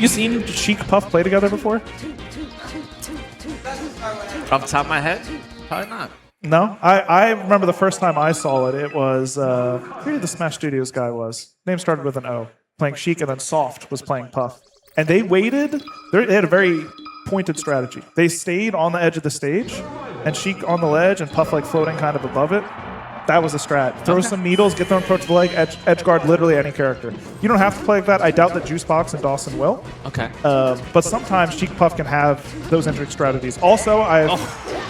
Have you seen Sheik Puff play together before? Off the top of my head, probably not. No? I remember the first time I saw it, it was, who the Smash Studios guy was? Name started with an O. Playing Sheik, and then Soft was playing Puff. And they waited, they had a very pointed strategy. They stayed on the edge of the stage, and Sheik on the ledge, and Puff like floating kind of above it. That was the strat. Throw some needles, get them approach the leg, edge guard literally any character. You don't have to play like that. I doubt that Juicebox and Dawson will. Okay. But sometimes Sheik Puff can have those injured strategies. Also,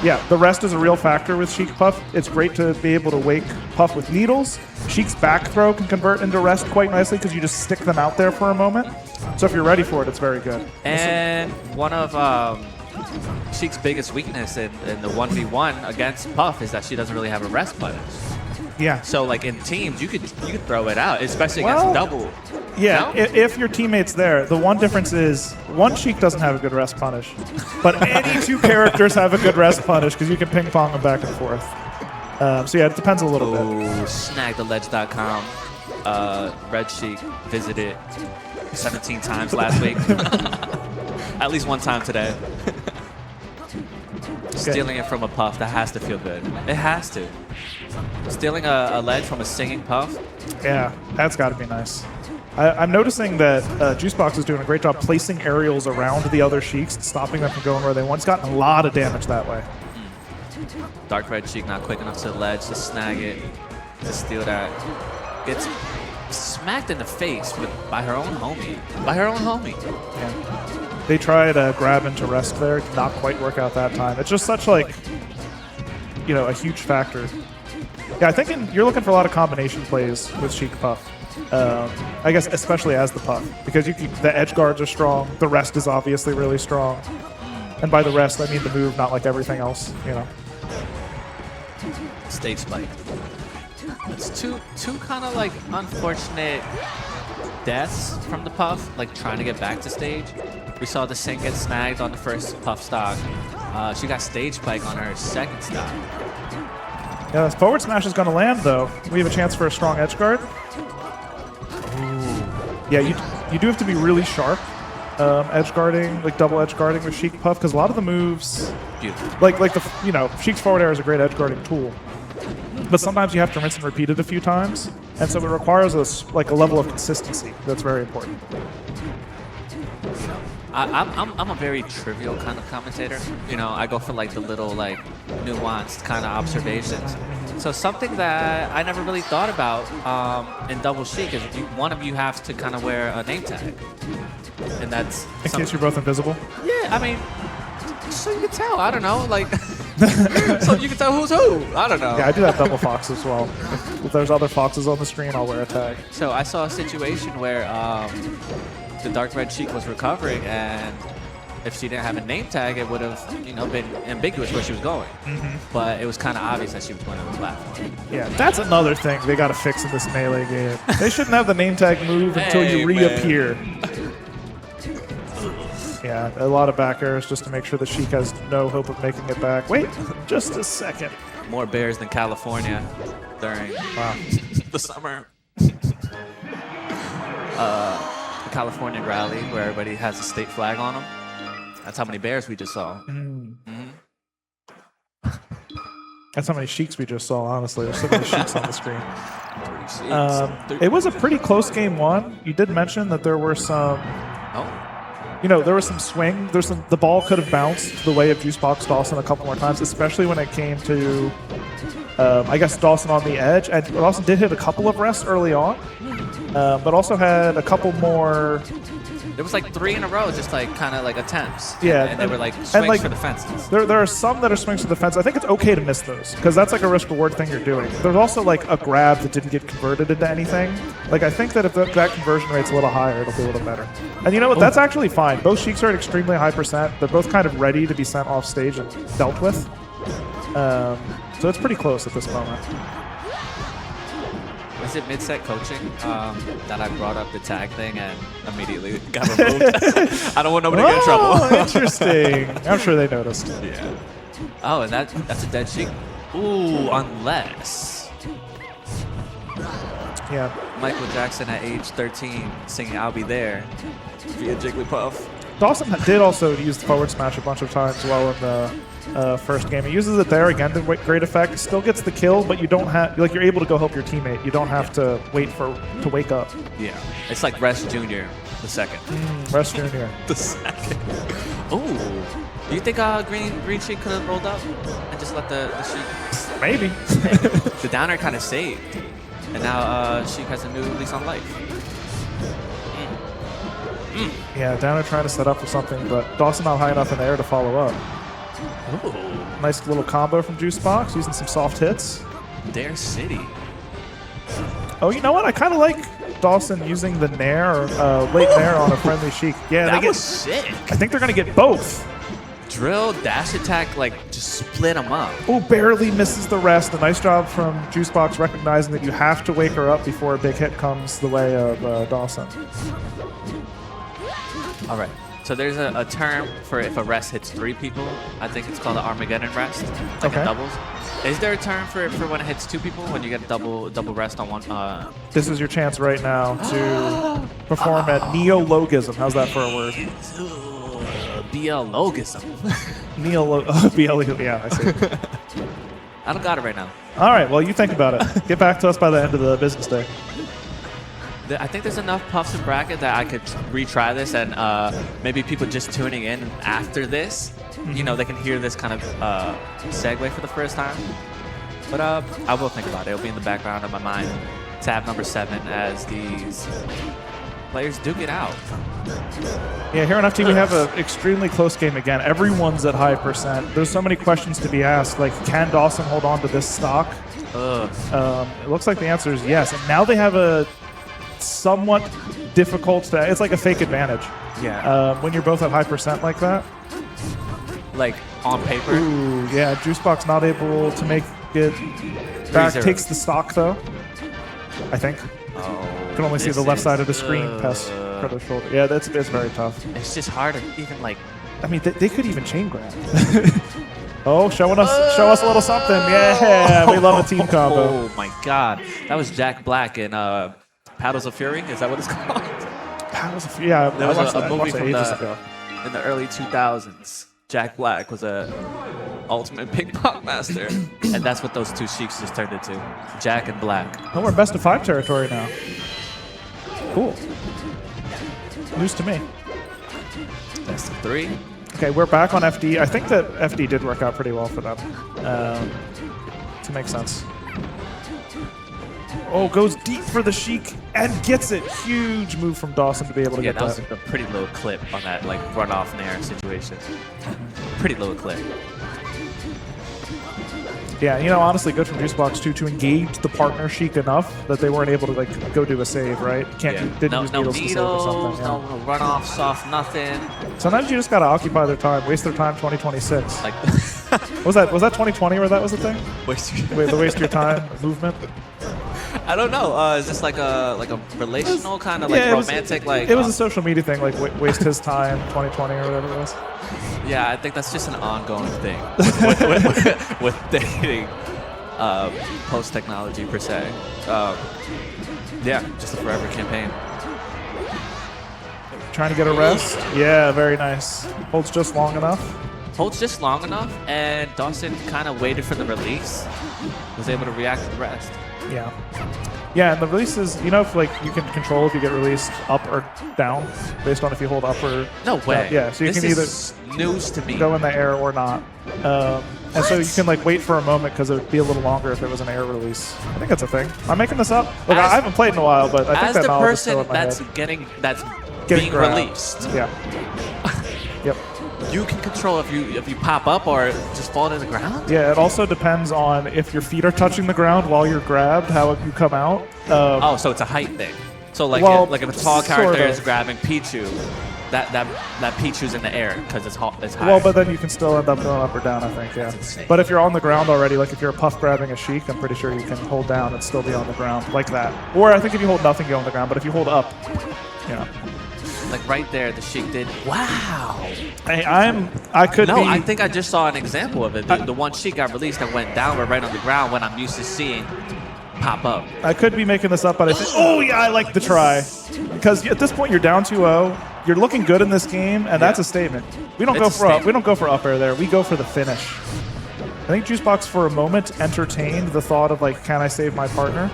yeah, the rest is a real factor with Sheik Puff. It's great to be able to wake Puff with needles. Sheik's back throw can convert into rest quite nicely because you just stick them out there for a moment. So if you're ready for it, it's very good. And one of Sheik's biggest weakness in the 1v1 against Puff is that she doesn't really have a rest button. Yeah. So like in teams, you could throw it out, especially against double. Yeah, no? if your teammate's there. The one difference is one Sheik doesn't have a good rest punish, but any two characters have a good rest punish because you can ping pong them back and forth. So yeah, it depends a little bit. Snagtheledge.com. Red Sheik visited 17 times last week. At least one time today. Stealing it from a Puff, that has to feel good. It has to. Stealing a ledge from a singing Puff? Yeah, that's got to be nice. I'm noticing that Juicebox is doing a great job placing aerials around the other Sheiks and stopping them from going where they want. He's gotten a lot of damage that way. Dark Red Sheik not quick enough to the ledge to snag it, to steal that. Gets smacked in the face by her own homie. Yeah. They tried to grab into rest there. Did not quite work out that time. It's just such like, you know, a huge factor. Yeah, I think you're looking for a lot of combination plays with Sheik Puff. I guess especially as the Puff, because the edge guards are strong. The rest is obviously really strong. And by the rest, I mean the move, not like everything else, you know. Stage spike. It's two kind of like unfortunate deaths from the Puff, like trying to get back to stage. We saw the Sing get snagged on the first Puff stock. She got stage spike on her second stock. Yeah, this forward smash is going to land, though. We have a chance for a strong edge guard. Yeah, you do have to be really sharp edge guarding, like double edge guarding with Sheik Puff, because a lot of the moves, like the, you know, Sheik's forward air is a great edge guarding tool. But sometimes you have to rinse and repeat it a few times, and so it requires a level of consistency that's very important. I'm a very trivial kind of commentator. You know, I go for like the little like nuanced kind of observations. So something that I never really thought about in double Sheik is one of you has to kind of wear a name tag, and that's in case you're both invisible. Yeah, I mean, so you can tell. I don't know, like. So you can tell who's who. I don't know. Yeah, I do that double fox as well. If there's other foxes on the screen, I'll wear a tag. So I saw a situation where the Dark Red Sheik was recovering, and if she didn't have a name tag, it would have, you know, been ambiguous where she was going. But it was kind of obvious that she was going to the platform. Yeah, that's another thing they got to fix in this melee game. They shouldn't have the name tag move until you reappear. Yeah, a lot of back airs just to make sure the Sheik has no hope of making it back. Wait, just a second. More bears than California during the summer. The California rally where everybody has a state flag on them. That's how many bears we just saw. That's how many Sheiks we just saw, honestly. There's so many Sheiks on the screen. It was a pretty close game one. You did mention that there were some... You know, there was some swing. The ball could have bounced the way of Juicebox Dawson a couple more times, especially when it came to, I guess, Dawson on the edge. And Dawson did hit a couple of rests early on, but also had a couple more. There was like 3 in a row, just like kind of like attempts. Yeah, and they were like swings for the fences. There are some that are swings for the fence. I think it's okay to miss those because that's like a risk reward thing you're doing. There's also like a grab that didn't get converted into anything. Like I think that if that conversion rate's a little higher, it'll be a little better. And you know what? That's actually fine. Both Sheiks are at extremely high %. They're both kind of ready to be sent off stage and dealt with. So it's pretty close at this moment. Was it mid-set coaching that I brought up the tag thing and immediately got removed? I don't want nobody to get in trouble. Interesting. I'm sure they noticed. Yeah. Oh, and that's a dead Sheik. Ooh, unless. Yeah. Michael Jackson at age 13 singing "I'll Be There" via Jigglypuff. Dawson did also use the forward smash a bunch of times while in the first game. He uses it there again to great effect. Still gets the kill, but you don't have you're able to go help your teammate. You don't have to wait to wake up. Yeah, it's like Rest Jr. the second. Rest Jr. The second. Ooh. Do you think Green Sheik could have rolled up and just let the Sheik? Maybe. The downer kind of saved, and now Sheik has a new lease on life. Yeah, Downer trying to set up for something, but Dawson not high enough in the air to follow up. Ooh. Nice little combo from Juicebox, using some soft hits. Dare City. Oh, you know what? I kind of like Dawson using the Nair, late Nair on a friendly Sheik. Yeah, That was sick. I think they're going to get both. Drill, dash attack, like, just split them up. Oh, barely misses the rest. A nice job from Juicebox recognizing that you have to wake her up before a big hit comes the way of Dawson. All right. So there's a term for if a rest hits 3 people. I think it's called the Armageddon rest, like in doubles. Is there a term for when it hits 2 people, when you get double rest on one? This is your chance right now to perform at neologism. How's that for a word? BLogism. BL, yeah, I see. I don't got it right now. All right, well, you think about it. Get back to us by the end of the business day. I think there's enough puffs in bracket that I could retry this, and maybe people just tuning in after this, you know, they can hear this kind of segue for the first time. But I will think about it. It'll be in the background of my mind. Tab number 7 as these players duke it out. Yeah, here on FT we have an extremely close game again. Everyone's at high percent. There's so many questions to be asked, like can Dawson hold on to this stock? It looks like the answer is yes. And now they have a somewhat difficult, it's like a fake advantage. Yeah. When you're both at high percent like that. Like on paper. Ooh, yeah, Juicebox not able to make it back. Takes the stock though, I think. Oh, You can only see the left side of the screen past Krudo's shoulder. Yeah, it's very tough. It's just hard to even like. I mean, they could even chain grab. Oh, showing us a little something. Yeah, we love a team combo. Oh my God, that was Jack Black in Paddles of Fury. Is that what it's called? Paddles of Fury. Yeah, There was a movie from ages ago. in the early 2000s. Jack Black was a ultimate pickpocket master, and that's what those 2 Sheiks just turned into. Jack and Black. Oh, we're in best of 5 territory now. Cool. News to me. Best of 3. Okay, we're back on FD. I think that FD did work out pretty well for them. To make sense. Oh, goes deep for the Sheik and gets it. Huge move from Dawson to be able to get that was a pretty low clip on that like runoff Nair situation. Pretty low clip. Yeah, you know, honestly, good from Juicebox too to engage the partner Sheik enough that they weren't able to like go do a save, right? Didn't use needles to save or something. Yeah. No runoff, soft, nothing. Sometimes you just gotta occupy their time, waste their time. 2026. Like, was that 2020 where that was the thing? The waste your time movement. I don't know. Is this like a relational kind of like romantic like? It was a social media thing, like waste his time 2020 or whatever it was. Yeah, I think that's just an ongoing thing with dating, post technology per se. Yeah, just a forever campaign. Trying to get a rest. Yeah, very nice. Holds just long enough. Holds just long enough, and Dawson kind of waited for the release. Was able to react to the rest. Yeah. Yeah, and the releases, you know, if like you can control if you get released up or down based on if you hold up or no way. Yeah, so you can either news to me go in the air or not. And so you can like wait for a moment because it would be a little longer if it was an air release. I think that's a thing. I'm making this up. Look, I haven't played in a while, but I think that knowledge is still in my head. As the person that's being released. Yeah. Yep. You can control if you pop up or just fall to the ground? Yeah, it also depends on if your feet are touching the ground while you're grabbed, how you come out. Oh, so it's a height thing. So like, if a tall character is grabbing Pichu, that Pichu's in the air because it's high. Well, but then you can still end up going up or down, I think, yeah. But if you're on the ground already, like if you're a puff grabbing a Sheik, I'm pretty sure you can hold down and still be on the ground like that. Or I think if you hold nothing, you're on the ground, but if you hold up, yeah. Like right there, the Sheik did. Wow. Hey, I could be. No, I think I just saw an example of it. The one Sheik got released and went downward right on the ground when I'm used to seeing pop up. I could be making this up, but I think, oh yeah, I like the try. Because at this point you're down 2-0. You're looking good in this game, and that's a statement. We don't go for up air there. We go for the finish. I think Juicebox for a moment entertained the thought of like, can I save my partner?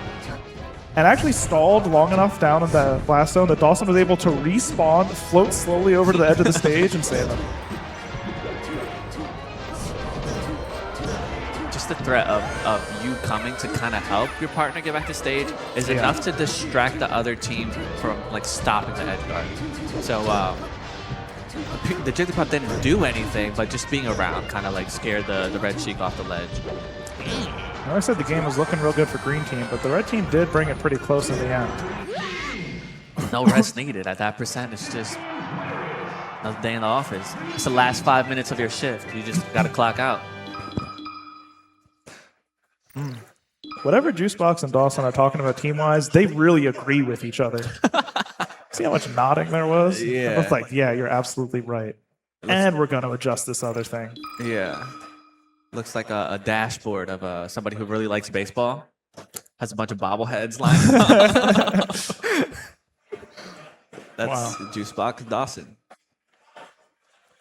And actually stalled long enough down in the blast zone that Dawson was able to respawn, float slowly over to the edge of the stage, and save him. Just the threat of you coming to kind of help your partner get back to stage is enough to distract the other team from like stopping the edge guard. So the Jigglypuff didn't do anything, but just being around kind of like scared the Red Sheik off the ledge. Now, I said the game was looking real good for Green Team, but the Red Team did bring it pretty close in the end. No rest needed at that percent. It's just another day in the office. It's the last 5 minutes of your shift. You just got to clock out. Whatever Juicebox and Dawson are talking about team-wise, they really agree with each other. See how much nodding there was? Yeah. Both like, yeah, you're absolutely right. And we're going to adjust this other thing. Yeah. Looks like a dashboard of somebody who really likes baseball. Has a bunch of bobbleheads lined up. That's Juicebox and Dawson.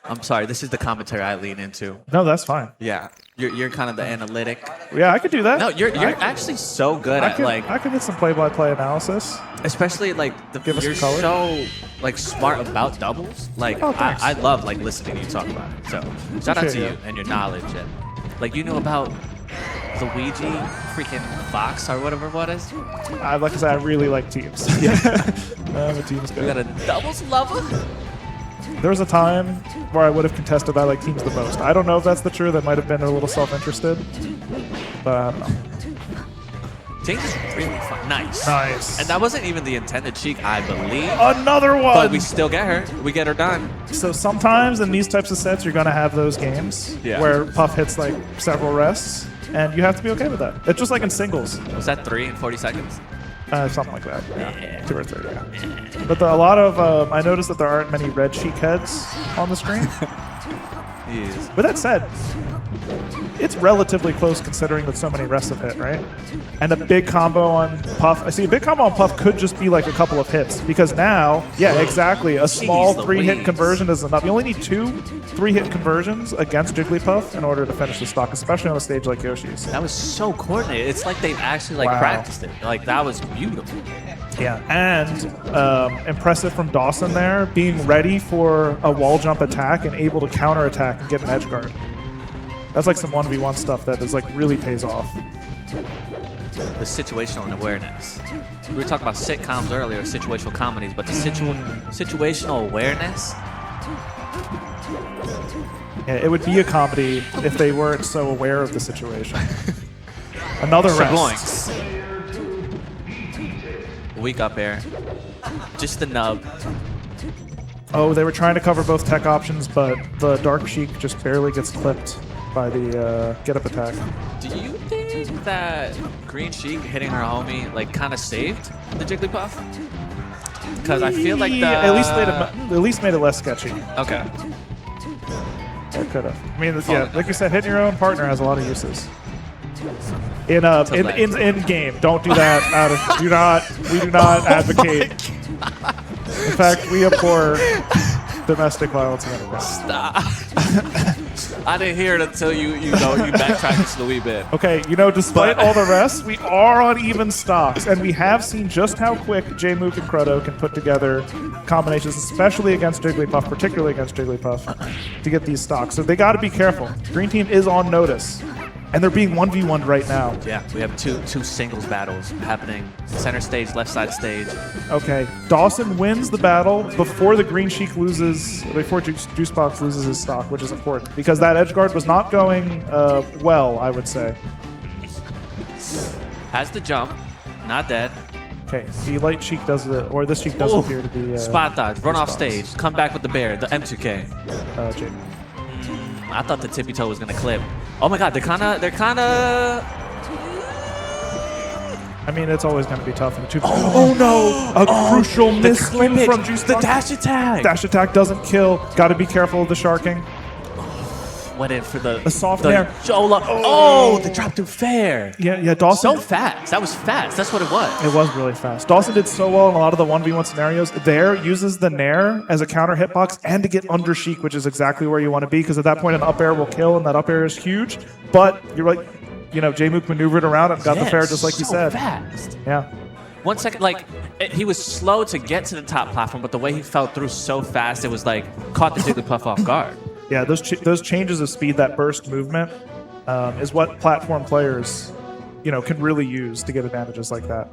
I'm sorry, this is the commentary I lean into. No, that's fine. Yeah. You're kind of the analytic. Yeah, I could do that. No, you're actually so good at like I could get some play-by-play analysis. Especially like you're so like smart about doubles. Like I love like listening to you talk about it. So shout out to you and your knowledge and like you know about Luigi freaking Fox or whatever it is. Like I said, I really like teams. Yeah. I'm a teams guy. We got a doubles lover. There was a time where I would have contested I like teams the most. I don't know if that's the truth. That might have been a little self-interested, but I don't know. Teams is really fun. Nice. Nice. And that wasn't even the intended cheek, I believe. Another one. But we still get her. We get her done. So sometimes in these types of sets, you're going to have those games where Puff hits like several rests, and you have to be okay with that. It's just like in singles. Was that 3 in 40 seconds? Something like that. Yeah. 2 or 3. Yeah. But a lot of I noticed that there aren't many red Sheik heads on the screen. Yes. With that said, it's relatively close considering that so many rests have hit, right? And a big combo on Puff. I see a big combo on Puff could just be like a couple of hits because now, yeah, exactly. A small 3-hit conversion is enough. You only need 2 3-hit conversions against Jigglypuff in order to finish the stock, especially on a stage like Yoshi's. That was so coordinated. It's like they've actually like practiced it. Like that was beautiful. Yeah, and impressive from Dawson there, being ready for a wall jump attack and able to counter attack and get an edge guard. That's like some 1v1 stuff that is like really pays off. The situational awareness. We were talking about sitcoms earlier, situational comedies, but the situational awareness. Yeah, it would be a comedy if they weren't so aware of the situation. Another rest. Weak up air. Just the nub. Oh, they were trying to cover both tech options, but the Dark Sheik just barely gets clipped by the get-up attack. Do you think that Green Sheik hitting her homie like kind of saved the Jigglypuff? Because I feel like the at least made it less sketchy. Okay. It could have. I mean, yeah, like you said, hitting your own partner has a lot of uses. In game, don't do that. We do not advocate. In fact, we abhor domestic violence. Stop. I didn't hear it until you backtracked just a wee bit. Okay, despite all the rest, we are on even stocks, and we have seen just how quick Jmook and Krudo can put together combinations, especially against Jigglypuff, particularly against Jigglypuff, to get these stocks. So they got to be careful. Green Team is on notice. And they're being 1v1'd right now. Yeah, we have two singles battles happening. Center stage, left side stage. Okay, Dawson wins the battle before the Green Sheik loses, before Juicebox loses his stock, which is important. Because that edge guard was not going well, I would say. Has the jump, not dead. Okay, the light Sheik does it, or this Sheik does appear to be... spot dodge, run off stage, come back with the bear, the M2K. Jmook. I thought the tippy toe was gonna clip. Oh my god, they're kinda. I mean, it's always gonna be tough in the 2. Oh no! A crucial misclick from Juicebox. The dash attack. Dash attack doesn't kill. Got to be careful of the sharking. went in for the soft nair. The drop through fair. Yeah, Dawson. So fast. That was fast. That's what it was. It was really fast. Dawson did so well in a lot of the 1v1 scenarios. There, uses the nair as a counter hitbox and to get under Sheik, which is exactly where you want to be, because at that point an up air will kill, and that up air is huge. But you're like, Jmook maneuvered around and got the fair just like you said. Fast. Yeah. 1 second, he was slow to get to the top platform, but the way he fell through so fast, it was caught the Jigglypuff off guard. Yeah, those changes of speed, that burst movement, is what platform players, can really use to get advantages like that.